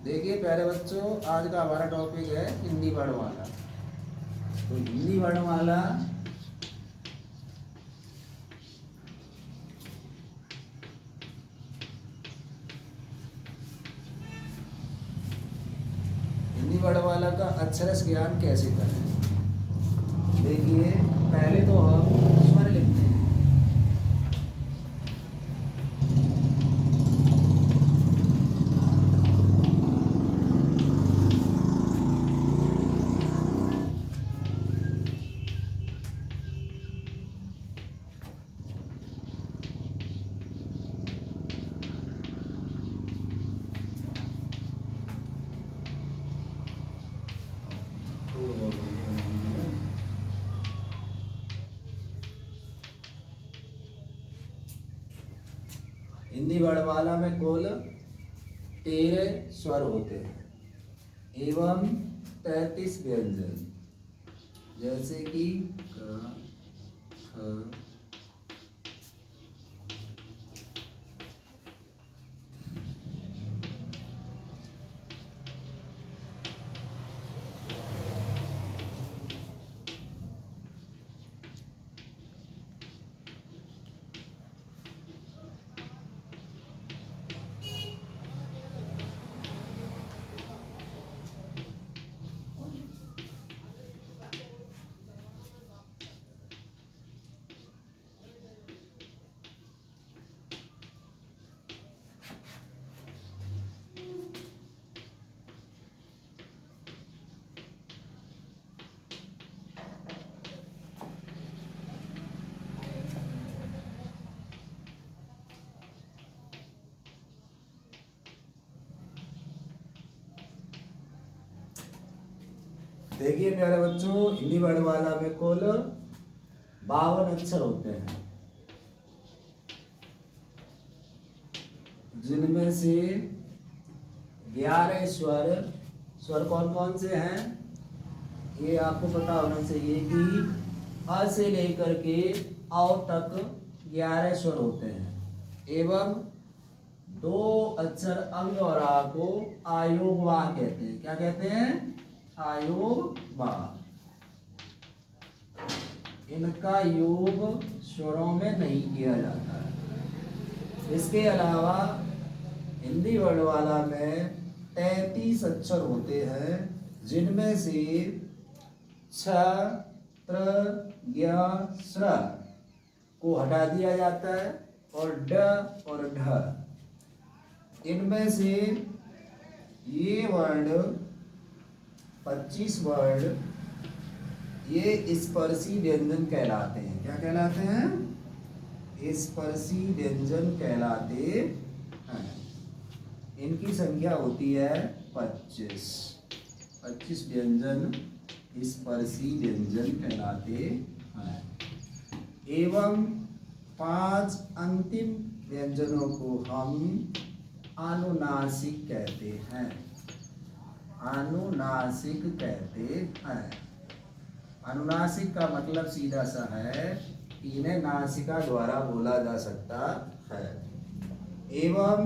देखिए प्यारे बच्चों, आज का हमारा टॉपिक है हिंदी वर्णमाला। तो हिंदी वर्णमाला का अक्षरश ज्ञान कैसे करें। देखिए पहले तो हम स्वर लिखते हैं। हिंदी वर्णमाला में कुल 13 स्वर होते हैं एवं 33 व्यंजन, जैसे कि क, ख, देखिए प्यारे बच्चों, हिंदी वर्णमाला में कुल 52 अक्षर होते हैं, जिनमें से 11 स्वर कौन कौन से हैं, ये आपको पता होना चाहिए कि अ से लेकर के औ तक 11 स्वर होते हैं एवं 2 अक्षर अंग और आ को आयोगवा कहते हैं। क्या कहते हैं? आयोगवा। इनका योग स्वरों में नहीं किया जाता है। इसके अलावा हिंदी वर्णमाला में 33 अक्षर होते हैं, जिनमें से छ, त्र, ज्ञ, स्र को हटा दिया जाता है और ड और ढ। इनमें से ये वर्ण 25 वर्ण ये स्पर्शी व्यंजन कहलाते हैं। क्या कहलाते हैं? स्पर्शी व्यंजन कहलाते हैं। इनकी संख्या होती है 25 व्यंजन स्पर्शी व्यंजन कहलाते हैं एवं 5 अंतिम व्यंजनों को हम अनुनासिक कहते हैं। अनुनासिक कहते हैं। अनुनासिक का मतलब सीधा सा है कि इन्हें नासिका द्वारा बोला जा सकता है। एवं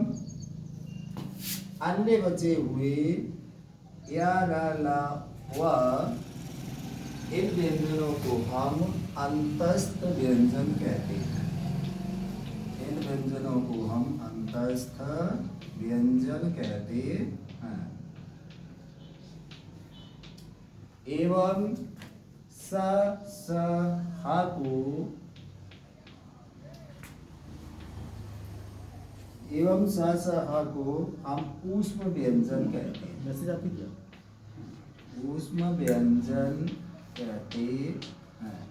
अन्य बचे हुए या ला व इन व्यंजनों को हम अंतस्थ व्यंजन कहते हैं। इन व्यंजनों को हम अंतस्थ व्यंजन कहते हैं। एवं स स ह को हम ऊष्म व्यंजन कहते हैं। मैसेज आती क्या? ऊष्म व्यंजन कहते हैं।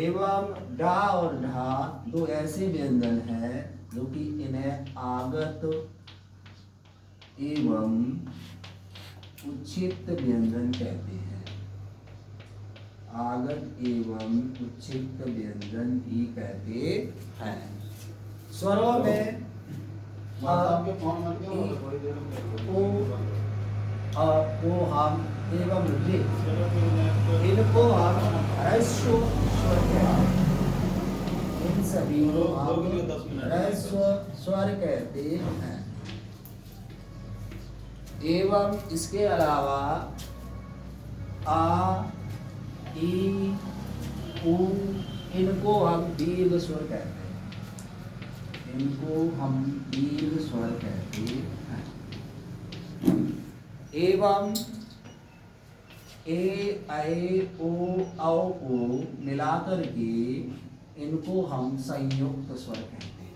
एवं डा और ढा 2 ऐसे व्यंजन हैं जो कि इन्हें आगत एवं उच्छित व्यंजन कहते हैं। आगत एवं उच्छित व्यंजन भी कहते हैं। स्वरों में को हम एवं रे इनको हम ह्रस्व स्वर कहते हैं। इन सभी को हम ह्रस्व स्वर कहते हैं। एवं इसके अलावा आ, ई, ऊ, इनको हम दीर्घ स्वर कहते हैं। इनको हम दीर्घ स्वर कहते हैं। एवं ए, ऐ, ओ, औ, ओ मिलाकर के इनको हम संयुक्त स्वर कहते हैं।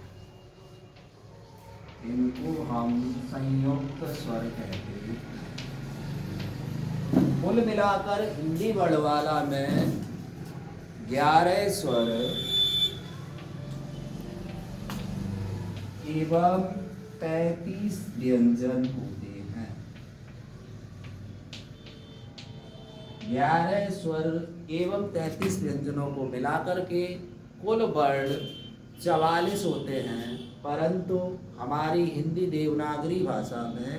इनको हम संयुक्त स्वर कहते हैं। कुल मिलाकर हिंदी वर्णमाला में 11 स्वर एवं 33 व्यंजन होते हैं। 11 स्वर एवं 33 व्यंजनों को मिलाकर के कुल वर्ण 44 होते हैं, परंतु हमारी हिंदी देवनागरी भाषा में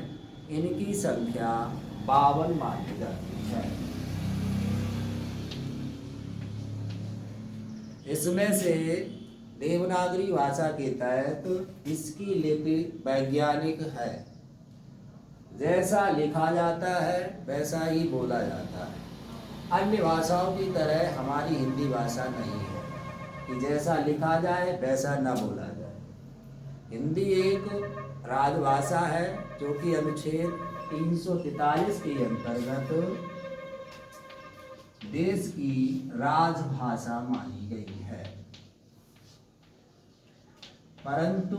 इनकी संख्या 52 मानी जाती है। इसमें से देवनागरी भाषा के तहत इसकी लिपि वैज्ञानिक है। जैसा लिखा जाता है वैसा ही बोला जाता है। अन्य भाषाओं की तरह हमारी हिंदी भाषा नहीं है कि जैसा लिखा जाए वैसा न बोला जाए। हिंदी एक राजभाषा है जो कि अनुच्छेद 343 के अंतर्गत देश की राजभाषा मानी गई है। परंतु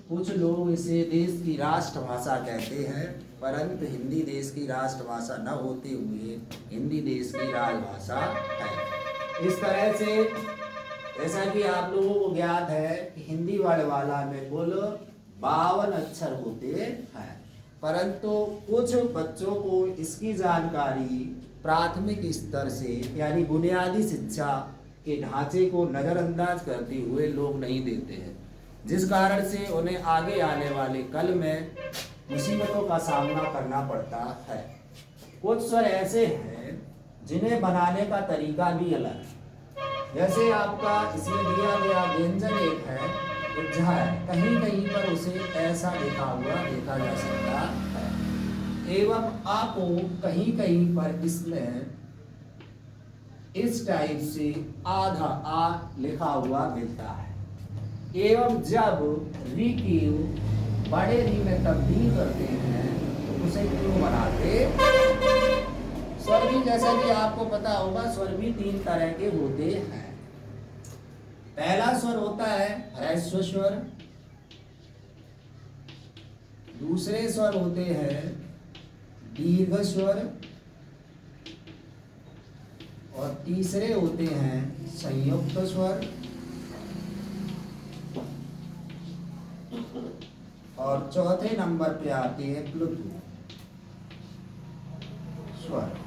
कुछ लोग इसे देश की राष्ट्रभाषा कहते हैं, परंतु हिंदी देश की राष्ट्रभाषा न होते हुए हिंदी देश की राजभाषा है। इस तरह से जैसा कि आप लोगों को ज्ञात है कि हिंदी वर्णमाला में कुल 52 अक्षर होते हैं, परंतु कुछ बच्चों को इसकी जानकारी प्राथमिक स्तर से यानी बुनियादी शिक्षा के ढांचे को नज़रअंदाज करते हुए लोग नहीं देते हैं, जिस कारण से उन्हें आगे आने वाले कल में मुसीबतों का सामना करना पड़ता है। कुछ स्वर ऐसे हैं जिन्हें बनाने का तरीका भी अलग है। जैसे आपका इसमें दिया गया व्यंजन एक है झ है, कहीं कहीं पर उसे ऐसा लिखा हुआ देखा जा सकता है। एवं आपको कहीं कहीं पर इसमें इस टाइप से आधा आ लिखा हुआ मिलता है। एवं जब री की बड़े री में तब्दील करते हैं तो उसे क्यों बनाते? स्वर भी जैसा कि आपको पता होगा स्वर भी 3 तरह के होते हैं। पहला स्वर होता है ह्रस्व स्वर, दूसरे स्वर होते हैं दीर्घ स्वर और तीसरे होते हैं संयुक्त स्वर और चौथे नंबर पे आते हैं प्लुतु स्वर।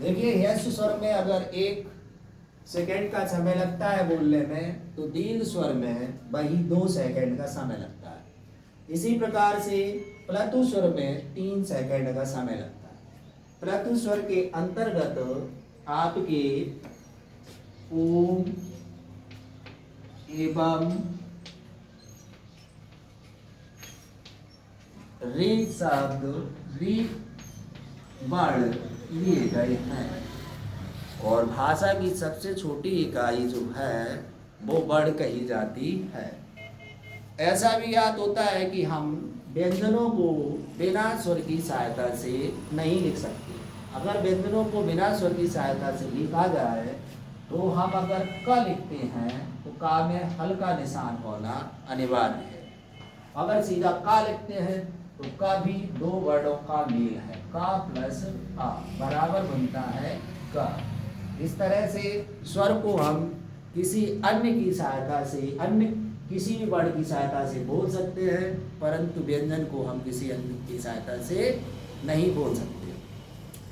देखिए ह्रस्व स्वर में अगर 1 सेकंड का समय लगता है बोलने में, तो दीर्घ स्वर में वही 2 सेकंड का समय लगता है। इसी प्रकार से प्लुतु स्वर में 3 सेकंड का समय लगता है। प्लुतु स्वर के अंतर्गत आपके ओम एवं रे शब्द री वर्ण लिए गए हैं और भाषा की सबसे छोटी इकाई जो है वो वर्ण कही जाती है। ऐसा भी याद होता है कि हम व्यंजनों को बिना स्वर की सहायता से नहीं लिख सकते। अगर व्यंजनों को बिना स्वर की सहायता से लिखा जाए तो हम अगर क लिखते हैं तो का में हल्का निशान होना अनिवार्य है। अगर सीधा का लिखते हैं तो का भी 2 वर्णों का मेल है, का प्लस आ बराबर बनता है का। इस तरह से स्वर को हम किसी अन्य की सहायता से अन्य किसी भी वर्ण की सहायता से बोल सकते हैं, परंतु व्यंजन को हम किसी अन्य की सहायता से नहीं बोल सकते।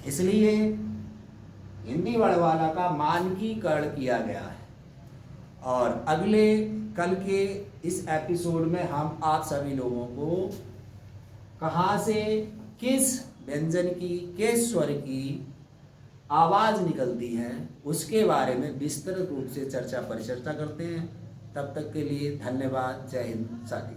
इसलिए हिंदी वर्णमाला का मानकीकरण किया गया है और अगले कल के इस एपिसोड में हम आप सभी लोगों को कहाँ से किस व्यंजन की किस स्वर की आवाज़ निकलती है उसके बारे में विस्तृत रूप से चर्चा परिचर्चा करते हैं। तब तक के लिए धन्यवाद। जय हिंद साथी।